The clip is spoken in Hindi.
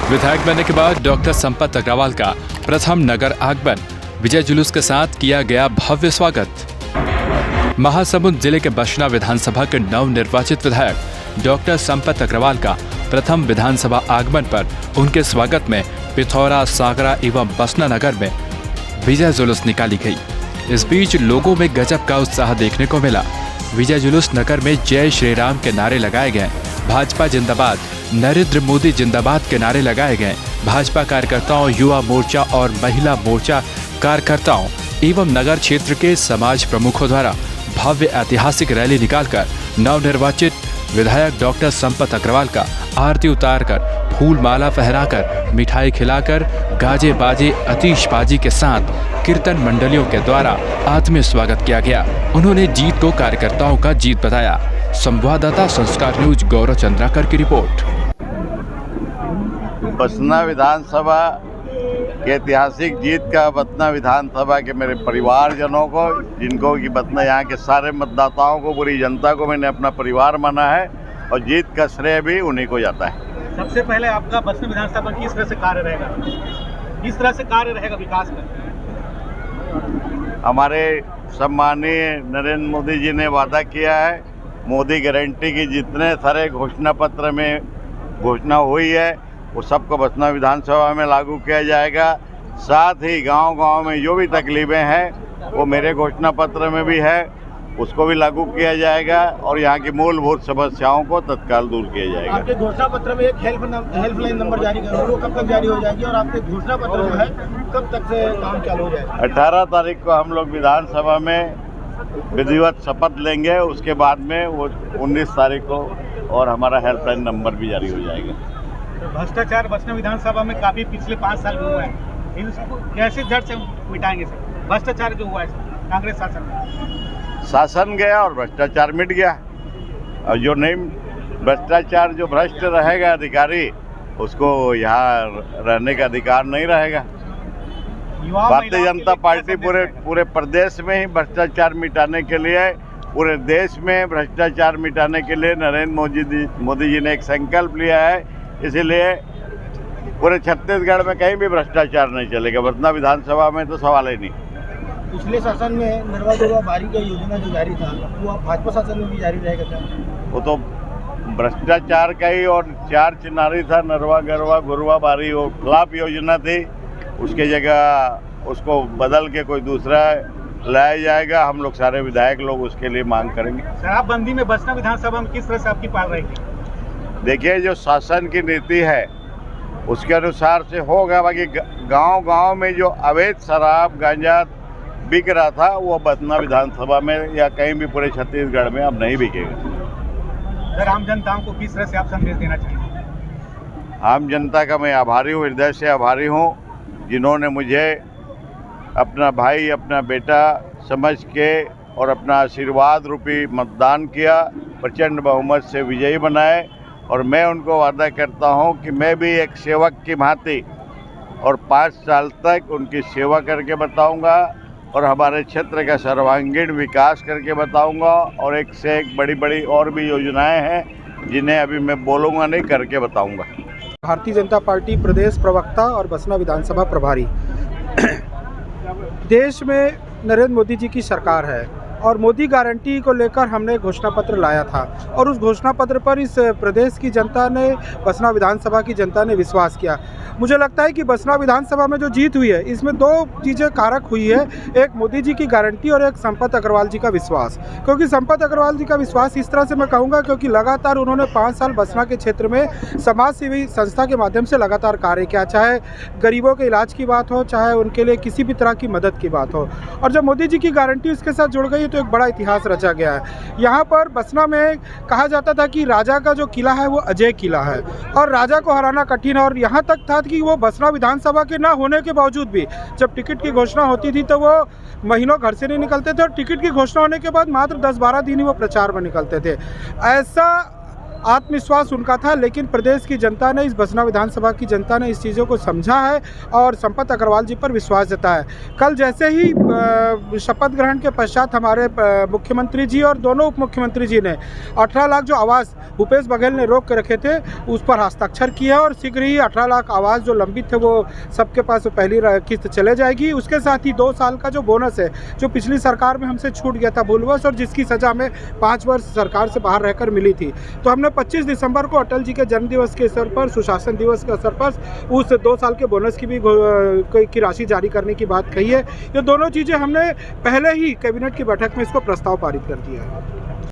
विधायक बनने के बाद डॉक्टर संपत अग्रवाल का प्रथम नगर आगमन, विजय जुलूस के साथ किया गया भव्य स्वागत। महासमुंद जिले के बसना विधानसभा के नवनिर्वाचित विधायक डॉक्टर संपत अग्रवाल का प्रथम विधानसभा आगमन पर उनके स्वागत में पिथौरा, सागरा एवं बसना नगर में विजय जुलूस निकाली गई। इस बीच लोगों में गजब का उत्साह देखने को मिला। विजय जुलूस नगर में जय श्री राम के नारे लगाए गए, भाजपा जिंदाबाद, नरेंद्र मोदी जिंदाबाद के नारे लगाए गए। भाजपा कार्यकर्ताओं, युवा मोर्चा और महिला मोर्चा कार्यकर्ताओं एवं नगर क्षेत्र के समाज प्रमुखों द्वारा भव्य ऐतिहासिक रैली निकालकर नवनिर्वाचित विधायक डॉक्टर संपत अग्रवाल का आरती उतारकर, फूल माला पहनाकर, मिठाई खिलाकर, गाजे बाजे आतिशबाजी के साथ कीर्तन मंडलियों के द्वारा आत्मीय स्वागत किया गया। उन्होंने जीत को कार्यकर्ताओं का जीत बताया। संवाददाता संस्कार न्यूज गौरव चंद्राकर की रिपोर्ट। बसना विधानसभा के ऐतिहासिक जीत का बसना विधानसभा के मेरे परिवारजनों को, जिनको कि बसना यहाँ के सारे मतदाताओं को, पूरी जनता को मैंने अपना परिवार माना है और जीत का श्रेय भी उन्हीं को जाता है। सबसे पहले आपका बसना विधानसभा किस तरह से कार्य रहेगा, किस तरह से कार्य रहेगा विकास का? हमारे सम्मानीय नरेंद्र मोदी जी ने वादा किया है, मोदी गारंटी की जितने सारे घोषणा पत्र में घोषणा हुई है वो सबको बसना विधानसभा में लागू किया जाएगा। साथ ही गांव-गांव में जो भी तकलीफें हैं वो मेरे घोषणा पत्र में भी है, उसको भी लागू किया जाएगा और यहाँ की मूलभूत समस्याओं को तत्काल दूर किया जाएगा। आपके घोषणा पत्र में एक हेल्पलाइन नंबर जारी कर रहे हो, वो कब तक जारी हो जाएगी और आपके घोषणा पत्र जो है कब तक से काम चालू हो जाएगा? 18 तारीख को हम लोग विधानसभा में विधिवत शपथ लेंगे, उसके बाद में वो 19 तारीख को और हमारा हेल्पलाइन नंबर भी जारी हो जाएगा। भ्रष्टाचार बसना विधानसभा में काफी पिछले 5 साल में हुआ है, इसको कैसे जड़ से मिटाएंगे सर? भ्रष्टाचार जो हुआ है कांग्रेस शासन में, शासन गया और भ्रष्टाचार मिट गया। और जो नहीं भ्रष्टाचार, जो भ्रष्ट रहेगा अधिकारी, उसको यहाँ रहने का अधिकार नहीं रहेगा। भारतीय जनता पार्टी पूरे प्रदेश में ही भ्रष्टाचार मिटाने के लिए, पूरे देश में भ्रष्टाचार मिटाने के लिए नरेंद्र मोदी जी ने एक संकल्प लिया है। इसीलिए पूरे छत्तीसगढ़ में कहीं भी भ्रष्टाचार नहीं चलेगा। बसना विधानसभा में तो सवाल ही नहीं। पिछले शासन में नरवा गरवा बारी का योजना जो जारी था वो भाजपा शासन में भी जारी रहेगा क्या? वो तो भ्रष्टाचार का ही और 4 चिनारी था, नरवा गरवा गुरवा बारी, वो खिलाफ योजना थी। उसके जगह उसको बदल के कोई दूसरा लाया जाएगा। हम लोग सारे विधायक लोग उसके लिए मांग करेंगे। शराबबंदी में बसना विधानसभा में किस तरह से आपकी पाल रहेगी? देखिए, जो शासन की नीति है उसके अनुसार से होगा। बाकी गांव-गांव में जो अवैध शराब गांजा बिक रहा था वो बसना विधानसभा में या कहीं भी पूरे छत्तीसगढ़ में अब नहीं बिकेगा। सर, आम जनताओं को किस तरह से आप संदेश देना चाहिए? आम जनता का मैं आभारी हूँ, हृदय से आभारी हूँ, जिन्होंने मुझे अपना भाई, अपना बेटा समझ के और अपना आशीर्वाद रूपी मतदान किया, प्रचंड बहुमत से विजयी बनाए। और मैं उनको वादा करता हूं कि मैं भी एक सेवक की भांति और 5 साल तक उनकी सेवा करके बताऊंगा और हमारे क्षेत्र का सर्वांगीण विकास करके बताऊंगा। और एक से एक बड़ी-बड़ी और भी योजनाएं हैं जिन्हें अभी मैं बोलूँगा नहीं, करके बताऊंगा। भारतीय जनता पार्टी प्रदेश प्रवक्ता और बसना विधानसभा प्रभारी। देश में नरेंद्र मोदी जी की सरकार है और मोदी गारंटी को लेकर हमने घोषणा पत्र लाया था और उस घोषणा पत्र पर इस प्रदेश की जनता ने, बसना विधानसभा की जनता ने विश्वास किया। मुझे लगता है कि बसना विधानसभा में जो जीत हुई है इसमें 2 चीज़ें कारक हुई है, एक मोदी जी की गारंटी और एक संपत अग्रवाल जी का विश्वास। क्योंकि संपत अग्रवाल जी का विश्वास इस तरह से मैं कहूँगा क्योंकि लगातार उन्होंने 5 साल बसना के क्षेत्र में समाज सेवी संस्था के माध्यम से लगातार कार्य किया, चाहे गरीबों के इलाज की बात हो, चाहे उनके लिए किसी भी तरह की मदद की बात हो। और जब मोदी जी की गारंटी उसके साथ जुड़ गई तो एक बड़ा इतिहास रचा गया है। यहाँ पर बसना में कहा जाता था कि राजा का जो किला है वो अजय किला है और राजा को हराना कठिन है। और यहाँ तक था कि वो बसना विधानसभा के ना होने के बावजूद भी जब टिकट की घोषणा होती थी तो वो महीनों घर से नहीं निकलते थे और टिकट की घोषणा होने के बाद मात्र 10-12 दिन ही वो प्रचार में निकलते थे। ऐसा आत्मविश्वास उनका था, लेकिन प्रदेश की जनता ने, इस बसना विधानसभा की जनता ने इस चीज़ों को समझा है और संपत अग्रवाल जी पर विश्वास जताया है। कल जैसे ही शपथ ग्रहण के पश्चात हमारे मुख्यमंत्री जी और दोनों उप मुख्यमंत्री जी ने 18 लाख जो आवास भूपेश बघेल ने रोक के रखे थे उस पर हस्ताक्षर किया और शीघ्र ही 18 लाख आवास जो लंबित थे वो सबके पास पहली किस्त चले जाएगी। उसके साथ ही 2 साल का जो बोनस है जो पिछली सरकार में हमसे छूट गया था भूलवश और जिसकी सज़ा हमें 5 वर्ष सरकार से बाहर रहकर मिली थी, तो हमने 25 दिसंबर को अटल जी के जन्मदिवस के अवसर पर, सुशासन दिवस के अवसर पर उस 2 साल के बोनस की भी की राशि जारी करने की बात कही है। ये दोनों चीज़ें हमने पहले ही कैबिनेट की बैठक में इसको प्रस्ताव पारित कर दिया है।